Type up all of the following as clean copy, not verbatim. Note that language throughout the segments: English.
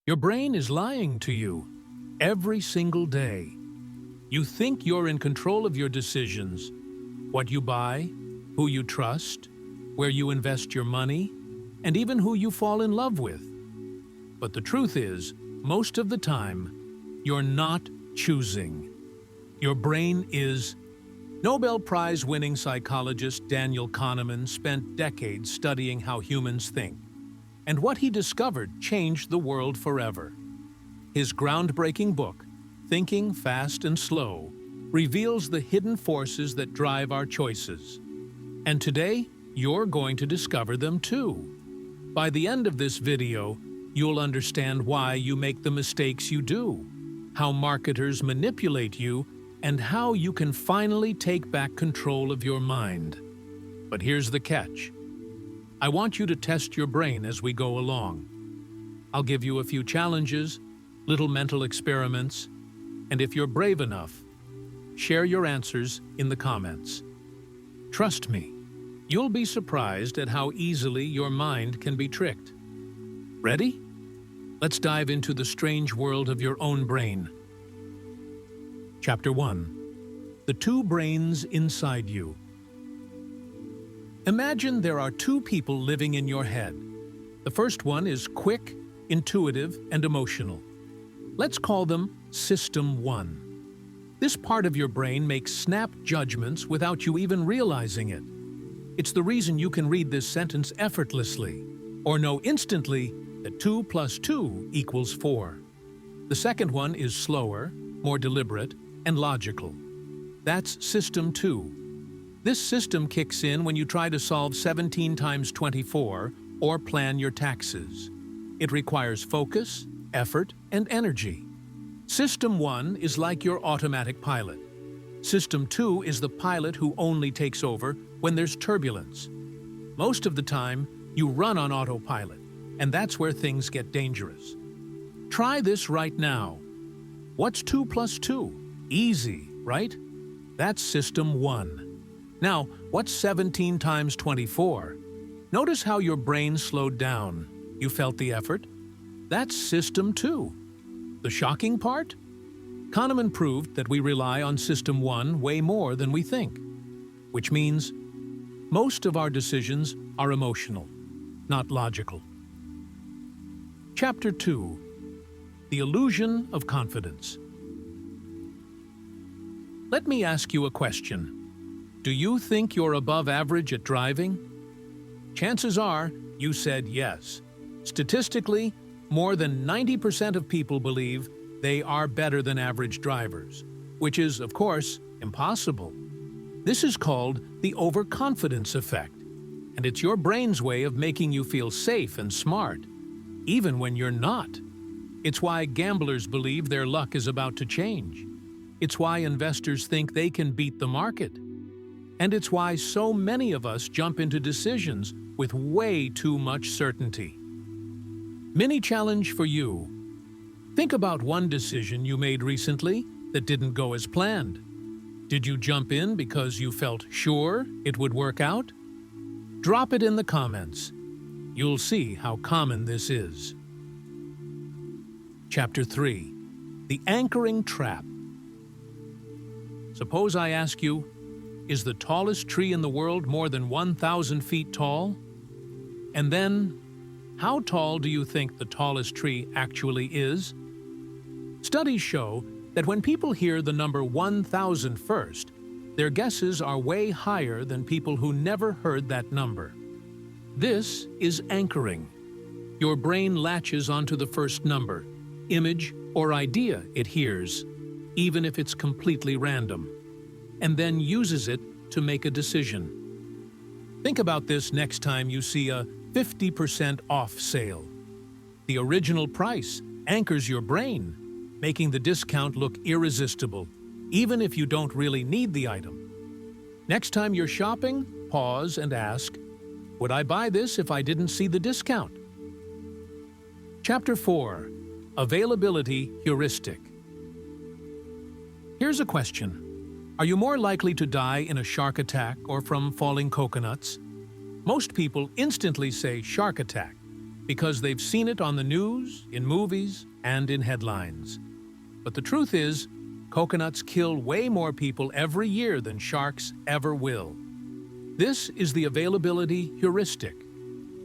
Your brain is lying to you every single day. You think you're in control of your decisions, what you buy, who you trust, where you invest your money, and even who you fall in love with. But the truth is, most of the time, you're not choosing. Your brain is. Nobel Prize-winning psychologist Daniel Kahneman spent decades studying how humans think, and what he discovered changed the world forever. His groundbreaking book, Thinking Fast and Slow, reveals the hidden forces that drive our choices. And today, you're going to discover them too. By the end of this video, you'll understand why you make the mistakes you do, how marketers manipulate you, and how you can finally take back control of your mind. But here's the catch. I want you to test your brain as we go along. I'll give you a few challenges, little mental experiments, and if you're brave enough, share your answers in the comments. Trust me, you'll be surprised at how easily your mind can be tricked. Ready? Let's dive into the strange world of your own brain. Chapter 1. The Two Brains Inside You. Imagine there are two people living in your head. The first one is quick, intuitive, and emotional. Let's call them System 1. This part of your brain makes snap judgments without you even realizing it. It's the reason you can read this sentence effortlessly, or know instantly that 2 + 2 = 4. The second one is slower, more deliberate, and logical. That's System 2. This system kicks in when you try to solve 17 times 24 or plan your taxes. It requires focus, effort, and energy. System 1 is like your automatic pilot. System 2 is the pilot who only takes over when there's turbulence. Most of the time, you run on autopilot, and that's where things get dangerous. Try this right now. What's 2 + 2? Easy, right? That's System 1. Now, what's 17 times 24? Notice how your brain slowed down. You felt the effort? That's System 2. The shocking part? Kahneman proved that we rely on System 1 way more than we think, which means most of our decisions are emotional, not logical. Chapter 2. The Illusion of Confidence. Let me ask you a question. Do you think you're above average at driving? Chances are you said yes. Statistically, more than 90% of people believe they are better than average drivers, which is, of course, impossible. This is called the overconfidence effect, and it's your brain's way of making you feel safe and smart, even when you're not. It's why gamblers believe their luck is about to change. It's why investors think they can beat the market. And it's why so many of us jump into decisions with way too much certainty. Mini challenge for you. Think about one decision you made recently that didn't go as planned. Did you jump in because you felt sure it would work out? Drop it in the comments. You'll see how common this is. Chapter 3. The Anchoring Trap. Suppose I ask you, is the tallest tree in the world more than 1,000 feet tall? And then, how tall do you think the tallest tree actually is? Studies show that when people hear the number 1,000 first, their guesses are way higher than people who never heard that number. This is anchoring. Your brain latches onto the first number, image, or idea it hears, even if it's completely random, and then uses it to make a decision. Think about this next time you see a 50% off sale. The original price anchors your brain, making the discount look irresistible, even if you don't really need the item. Next time you're shopping, pause and ask, would I buy this if I didn't see the discount? Chapter 4. Availability Heuristic. Here's a question. Are you more likely to die in a shark attack or from falling coconuts? Most people instantly say shark attack. because they've seen it on the news, in movies, and in headlines. But the truth is, coconuts kill way more people every year than sharks ever will. This is the availability heuristic.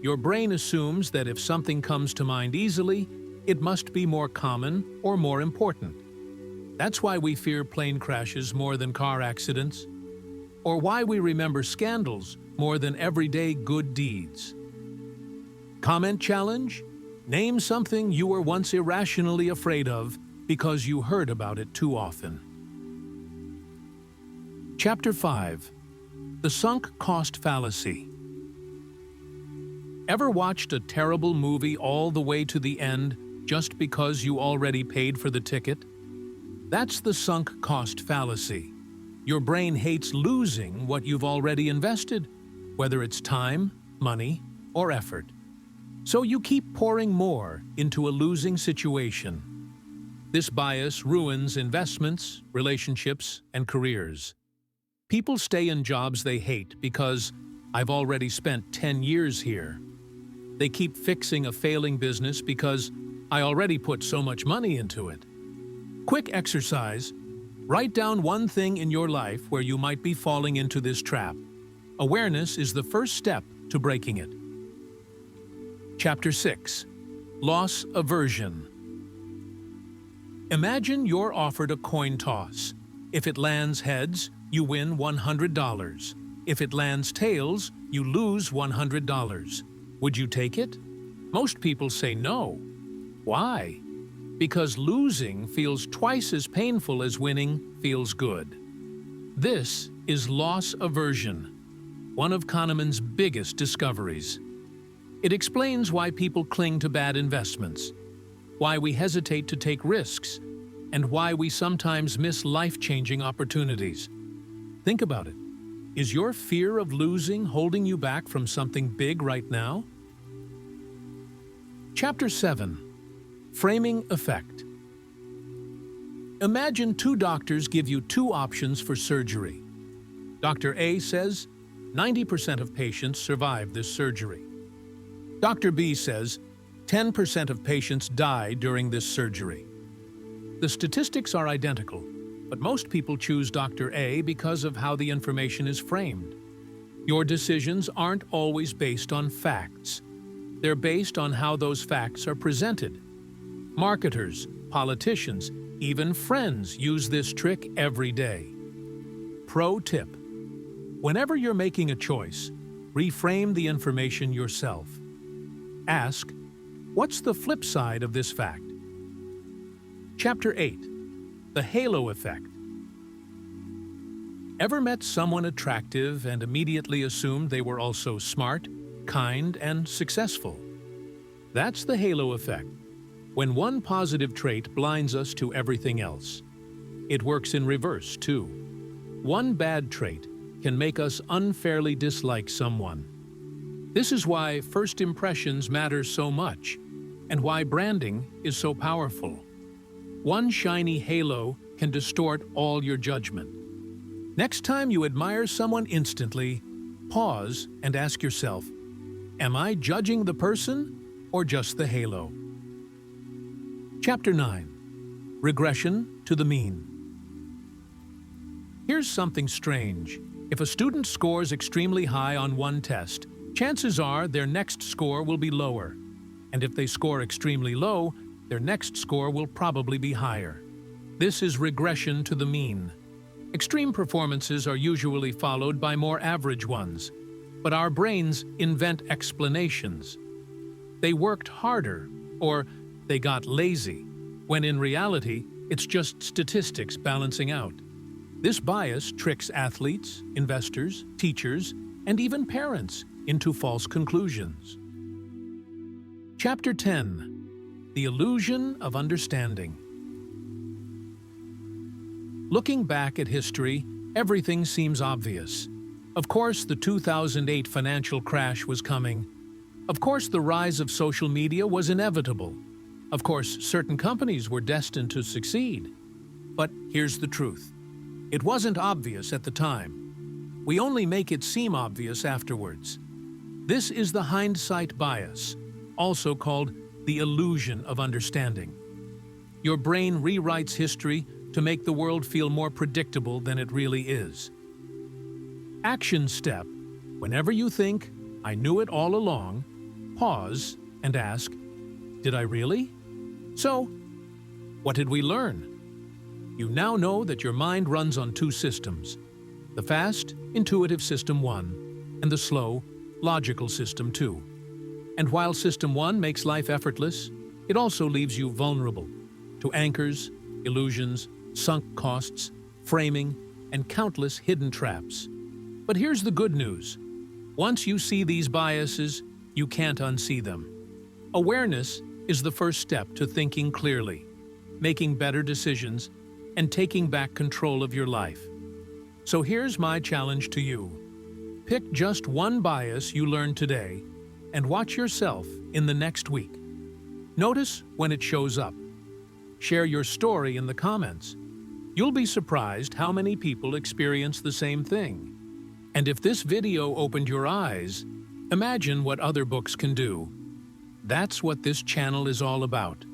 Your brain assumes that if something comes to mind easily, it must be more common or more important. That's why we fear plane crashes more than car accidents, or why we remember scandals more than everyday good deeds. Comment challenge? Name something you were once irrationally afraid of because you heard about it too often. Chapter 5. The Sunk Cost Fallacy. Ever watched a terrible movie all the way to the end just because you already paid for the ticket? That's the sunk cost fallacy. Your brain hates losing what you've already invested, whether it's time, money, or effort. So you keep pouring more into a losing situation. This bias ruins investments, relationships, and careers. People stay in jobs they hate because I've already spent 10 years here. They keep fixing a failing business because I already put so much money into it. Quick exercise. Write down one thing in your life where you might be falling into this trap. Awareness is the first step to breaking it. Chapter 6. Loss Aversion. Imagine you're offered a coin toss. If it lands heads, you win $100. If it lands tails, you lose $100. Would you take it? Most people say no. Why? Because losing feels twice as painful as winning feels good. This is loss aversion, one of Kahneman's biggest discoveries. It explains why people cling to bad investments, why we hesitate to take risks, and why we sometimes miss life-changing opportunities. Think about it. Is your fear of losing holding you back from something big right now? Chapter 7. Framing Effect. Imagine two doctors give you two options for surgery. Dr. A says 90% of patients survive this surgery. Dr. B says 10% of patients die during this surgery. The statistics are identical, but most people choose Dr. A because of how the information is framed. Your decisions aren't always based on facts. They're based on how those facts are presented. Marketers, politicians, even friends use this trick every day. Pro tip: whenever you're making a choice, reframe the information yourself. Ask, what's the flip side of this fact? Chapter 8. The Halo Effect. Ever met someone attractive and immediately assumed they were also smart, kind, and successful? That's the halo effect. When one positive trait blinds us to everything else. It works in reverse, too. One bad trait can make us unfairly dislike someone. This is why first impressions matter so much, and why branding is so powerful. One shiny halo can distort all your judgment. Next time you admire someone instantly, pause and ask yourself, am I judging the person or just the halo? Chapter 9. Regression to the mean. Here's something strange. If a student scores extremely high on one test, chances are their next score will be lower. And if they score extremely low, their next score will probably be higher. This is regression to the mean. Extreme performances are usually followed by more average ones, but our brains invent explanations. They worked harder, or they got lazy, when in reality, it's just statistics balancing out. This bias tricks athletes, investors, teachers, and even parents into false conclusions. Chapter 10. The Illusion of Understanding. Looking back at history, everything seems obvious. Of course, the 2008 financial crash was coming. Of course, the rise of social media was inevitable. Of course, certain companies were destined to succeed. But here's the truth. It wasn't obvious at the time. We only make it seem obvious afterwards. This is the hindsight bias. also called the illusion of understanding. Your brain rewrites history to make the world feel more predictable than it really is. Action step: whenever you think, "I knew it all along," pause and ask, "Did I really?" So, what did we learn? You now know that your mind runs on two systems: the fast, intuitive System 1 and the slow, logical System 2. And while System 1 makes life effortless, it also leaves you vulnerable to anchors, illusions, sunk costs, framing, and countless hidden traps. But here's the good news. Once you see these biases, you can't unsee them. Awareness is the first step to thinking clearly, making better decisions, and taking back control of your life. So here's my challenge to you. Pick just one bias you learned today and watch yourself in the next week. Notice when it shows up. Share your story in the comments. You'll be surprised how many people experience the same thing. And if this video opened your eyes, imagine what other books can do. That's what this channel is all about.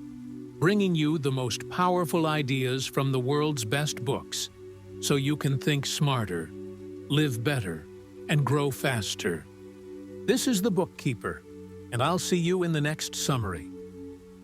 Bringing you the most powerful ideas from the world's best books, so you can think smarter, live better, and grow faster. This is the Bookkeeper, and I'll see you in the next summary.